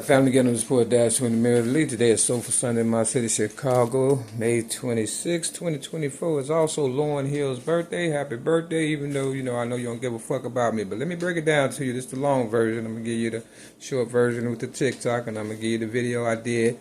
Family getting on the sport dash to in the mirror of the league. Today is Soulful Sunday in my city, Chicago. May 26, 2024 is also Lauryn Hill's birthday. Happy birthday, even though, I know you don't give a fuck about me. But let me break it down to you. This is the long version. I'm going to give you the short version with the TikTok. And I'm going to give you the video I did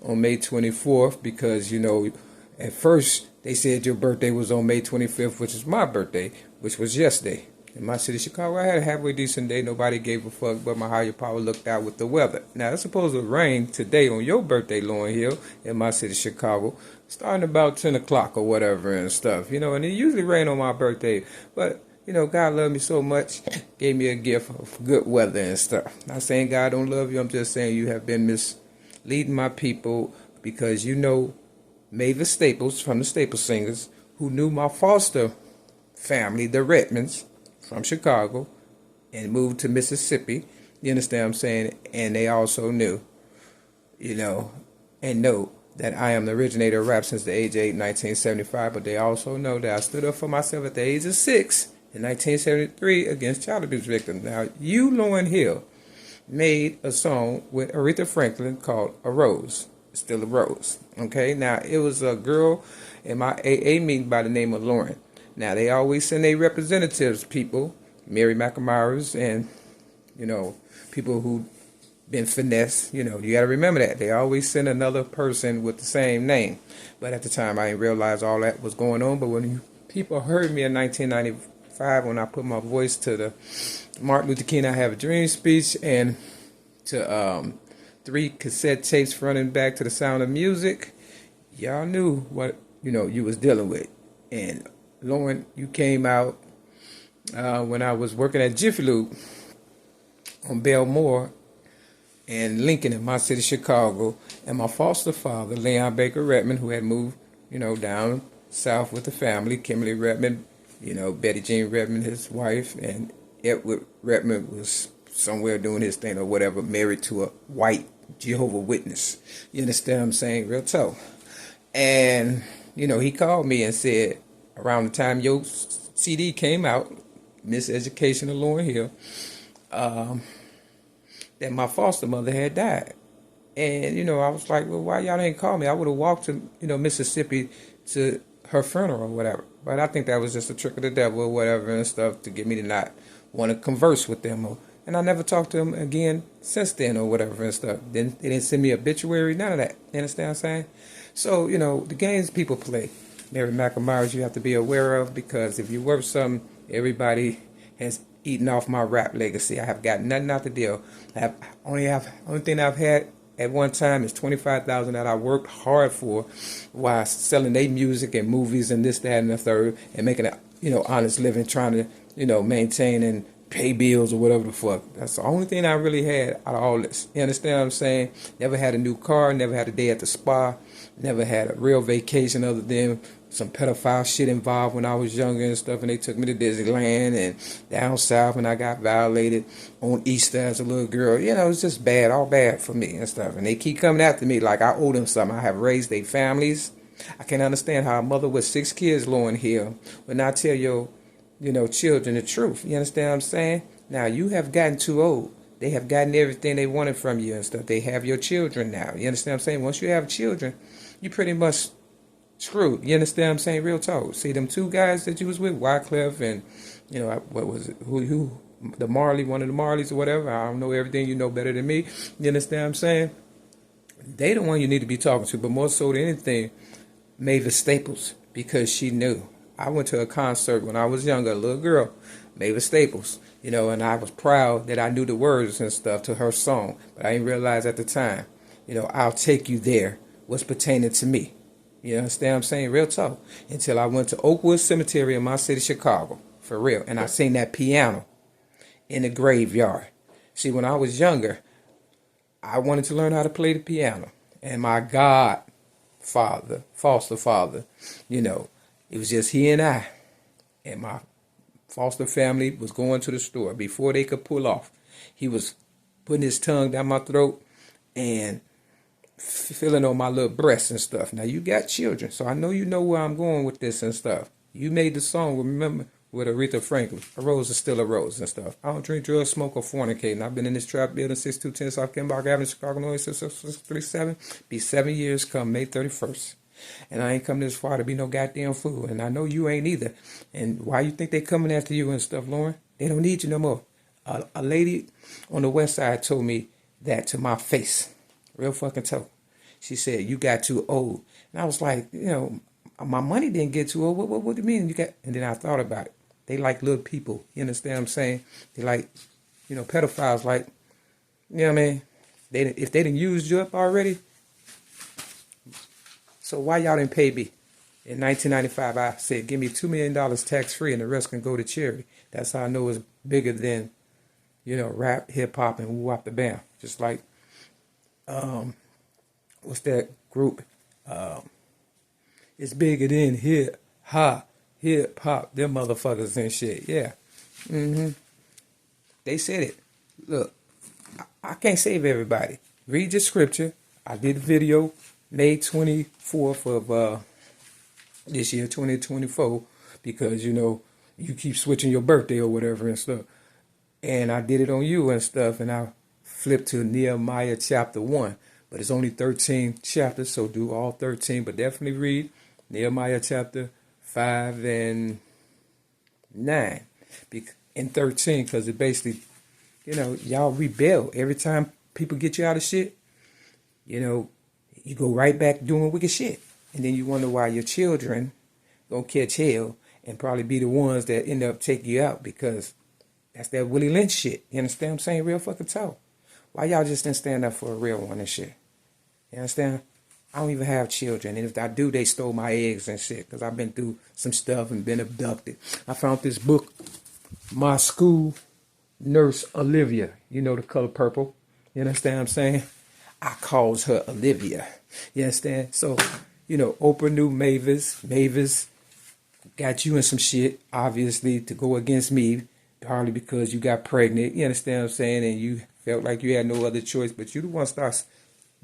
on May 24th. Because, at first they said your birthday was on May 25th, which is my birthday, which was yesterday. In my city, Chicago, I had a halfway decent day. Nobody gave a fuck, but my higher power looked out with the weather. Now, it's supposed to rain today on your birthday, Lauryn Hill, in my city, Chicago, starting about 10 o'clock or whatever and stuff, and it usually rain on my birthday. But, God loved me so much, gave me a gift of good weather and stuff. Not saying God don't love you. I'm just saying you have been misleading my people because Mavis Staples from the Staple Singers, who knew my foster family, the Redmonds, from Chicago, and moved to Mississippi. You understand what I'm saying? And they also knew, and know that I am the originator of rap since the age of 8, 1975. But they also know that I stood up for myself at the age of 6 in 1973 against child abuse victims. Now, you, Lauryn Hill, made a song with Aretha Franklin called A Rose. It's still a rose. Okay? Now, it was a girl in my AA meeting by the name of Lauryn. Now, they always send their representatives, people, Mary McNamara's, and, people who been finessed. You got to remember that. They always send another person with the same name. But at the time, I didn't realize all that was going on. But when people heard me in 1995, when I put my voice to the Martin Luther King I Have a Dream speech, and to 3 cassette tapes front and back to The Sound of Music, y'all knew what, you was dealing with. And Lauryn, you came out when I was working at Jiffy Lube on Belmore and Lincoln in my city, Chicago. And my foster father, Leon Baker Redmond, who had moved, down south with the family, Kimberly Redmond, Betty Jean Redmond, his wife, and Edward Redmond was somewhere doing his thing or whatever, married to a white Jehovah's Witness. You understand what I'm saying? Real tough. And, he called me and said, around the time your CD came out, Miseducation of Lauryn Hill, that my foster mother had died. And, I was like, well, why y'all didn't call me? I would have walked to, Mississippi to her funeral or whatever. But I think that was just a trick of the devil or whatever and stuff to get me to not want to converse with them. And I never talked to them again since then or whatever and stuff. They didn't send me an obituary, none of that. You understand what I'm saying? So, the games people play, Mary McNamara's, you have to be aware of, because if you're worth something, everybody has eaten off my rap legacy. I have got nothing out the deal. Only thing I've had at one time is $25,000 that I worked hard for while selling their music and movies and this, that, and the third, and making a honest living, trying to maintain and pay bills or whatever the fuck. That's the only thing I really had out of all this. You understand what I'm saying? Never had a new car, never had a day at the spa, never had a real vacation other than some pedophile shit involved when I was younger and stuff, and they took me to Disneyland and down south, and I got violated on Easter as a little girl. It was just bad, all bad for me and stuff. And they keep coming after me like I owe them something. I have raised their families. I can't understand how a mother with 6 kids, Lauryn Hill, would not tell your children the truth. You understand what I'm saying? Now, you have gotten too old. They have gotten everything they wanted from you and stuff. They have your children now. You understand what I'm saying? Once you have children, you pretty much screwed. You understand what I'm saying? Real talk. See, them 2 guys that you was with, Wyclef and, what was it? Who? The Marley, one of the Marleys or whatever. I don't know everything. You know better than me. You understand what I'm saying? They the one you need to be talking to, but more so than anything, Mavis Staples, because she knew. I went to a concert when I was younger, a little girl, Mavis Staples, and I was proud that I knew the words and stuff to her song, but I didn't realize at the time, I'll take you there was pertaining to me. You understand what I'm saying? Real talk. Until I went to Oakwood Cemetery in my city, Chicago, for real, and I seen that piano in the graveyard. See, when I was younger, I wanted to learn how to play the piano, and my godfather, foster father, it was just he and I, and my foster family was going to the store. Before they could pull off, he was putting his tongue down my throat and feeling on my little breasts and stuff. Now, you got children, so I know you know where I'm going with this and stuff. You made the song, with Aretha Franklin. A rose is still a rose and stuff. I don't drink, drugs, smoke, or fornicate. And I've been in this trap building 6210 South Kennebuck Avenue, Chicago, Illinois, 637. Be 7 years come May 31st. And I ain't come this far to be no goddamn fool. And I know you ain't either. And why you think they coming after you and stuff, Lauryn? They don't need you no more. A lady on the west side told me that to my face. Real fucking tough. She said, you got too old. And I was like, you know, my money didn't get too old. What do you mean you got? And then I thought about it. They like little people. You understand what I'm saying? They like, you know, pedophiles like, you know what I mean? If they didn't use you up already. So why y'all didn't pay me? In 1995, I said, give me $2 million tax-free and the rest can go to charity. That's how I know it's bigger than, you know, rap, hip-hop, and woo-wop the bam. Just like, what's that group? It's bigger than hip-hop, them motherfuckers and shit. Yeah. They said it. Look, I can't save everybody. Read your scripture. I did a video May 24th of this year, 2024, because, you know, you keep switching your birthday or whatever and stuff. And I did it on you and stuff, and I flipped to Nehemiah chapter 1. But it's only 13 chapters, so do all 13. But definitely read Nehemiah chapter 5 and 9 and 13, because it basically, you know, y'all rebel. Every time people get you out of shit, you know, you go right back doing wicked shit. And then you wonder why your children gonna catch hell and probably be the ones that end up taking you out, because that's that Willie Lynch shit. You understand what I'm saying? Real fucking talk. Why y'all just didn't stand up for a real one and shit? You understand? I don't even have children. And if I do, they stole my eggs and shit, because I've been through some stuff and been abducted. I found this book, my school nurse Olivia. You know, the color purple. You understand what I'm saying? I calls her Olivia. You understand? So, you know, Oprah knew Mavis. Mavis got you in some shit, obviously, to go against me, partly because you got pregnant. You understand what I'm saying? And you felt like you had no other choice, but you the one starts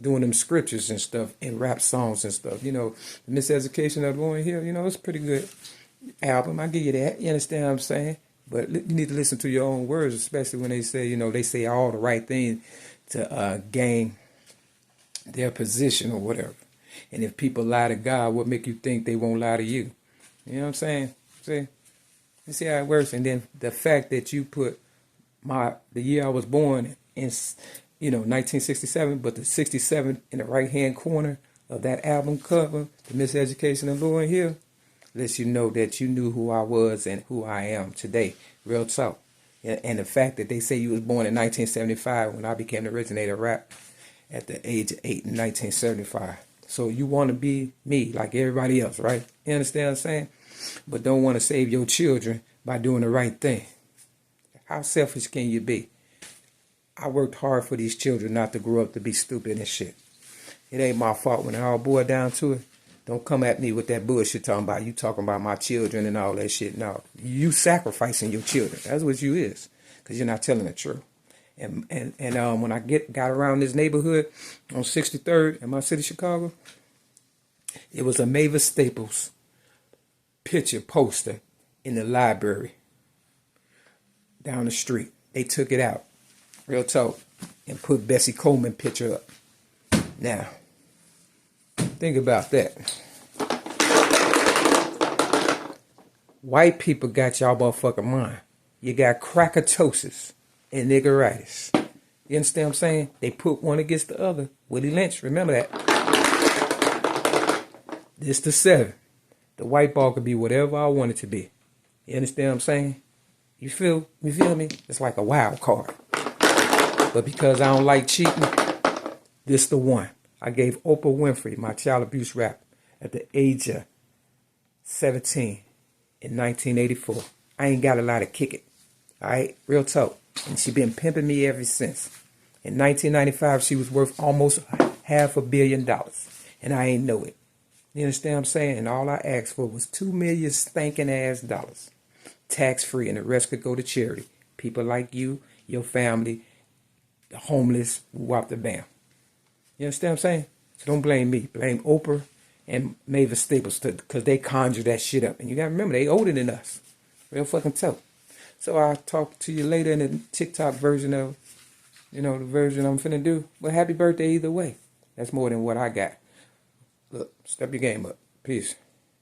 doing them scriptures and stuff and rap songs and stuff. You know, the Miseducation of Lauryn Hill, you know, it's a pretty good album. I give you that. You understand what I'm saying? But you need to listen to your own words, especially when they say, you know, they say all the right thing to gain their position or whatever. And if people lie to God, what make you think they won't lie to you? You know what I'm saying? See? You see how it works? And then the fact that you put the year I was born in, you know, 1967, but the 67 in the right-hand corner of that album cover, The Miseducation of Lauryn Hill, lets you know that you knew who I was and who I am today. Real talk. And the fact that they say you was born in 1975 when I became the originator of rap at the age of 8 in 1975. So you want to be me like everybody else, right? You understand what I'm saying? But don't want to save your children by doing the right thing. How selfish can you be? I worked hard for these children not to grow up to be stupid and shit. It ain't my fault when it all boiled down to it. Don't come at me with that bullshit talking about my children and all that shit. No, you sacrificing your children. That's what you is, because you're not telling the truth. And when I got around this neighborhood on 63rd in my city, Chicago, it was a Mavis Staples picture poster in the library down the street. They took it out, real talk, and put Bessie Coleman picture up. Now, think about that. White people got y'all motherfucking mind. You got crackatosis and niggeritis. You understand what I'm saying? They put one against the other. Willie Lynch, remember that. This the 7. The white ball could be whatever I want it to be. You understand what I'm saying? You feel me? It's like a wild card. But because I don't like cheating, this the one. I gave Oprah Winfrey my child abuse rap at the age of 17 in 1984. I ain't got a lot of kick it. All right? Real talk. And she been pimping me ever since. In 1995, she was worth almost $500 million. And I ain't know it. You understand what I'm saying? And all I asked for was $2 million stinking ass dollars. Tax free, and the rest could go to charity. People like you, your family, the homeless, whop the bam. You understand what I'm saying? So don't blame me. Blame Oprah and Mavis Staples, because they conjured that shit up. And you got to remember, they older than us. Real fucking tough. So I'll talk to you later in the TikTok version of, the version I'm finna do. But happy birthday either way. That's more than what I got. Look, step your game up. Peace.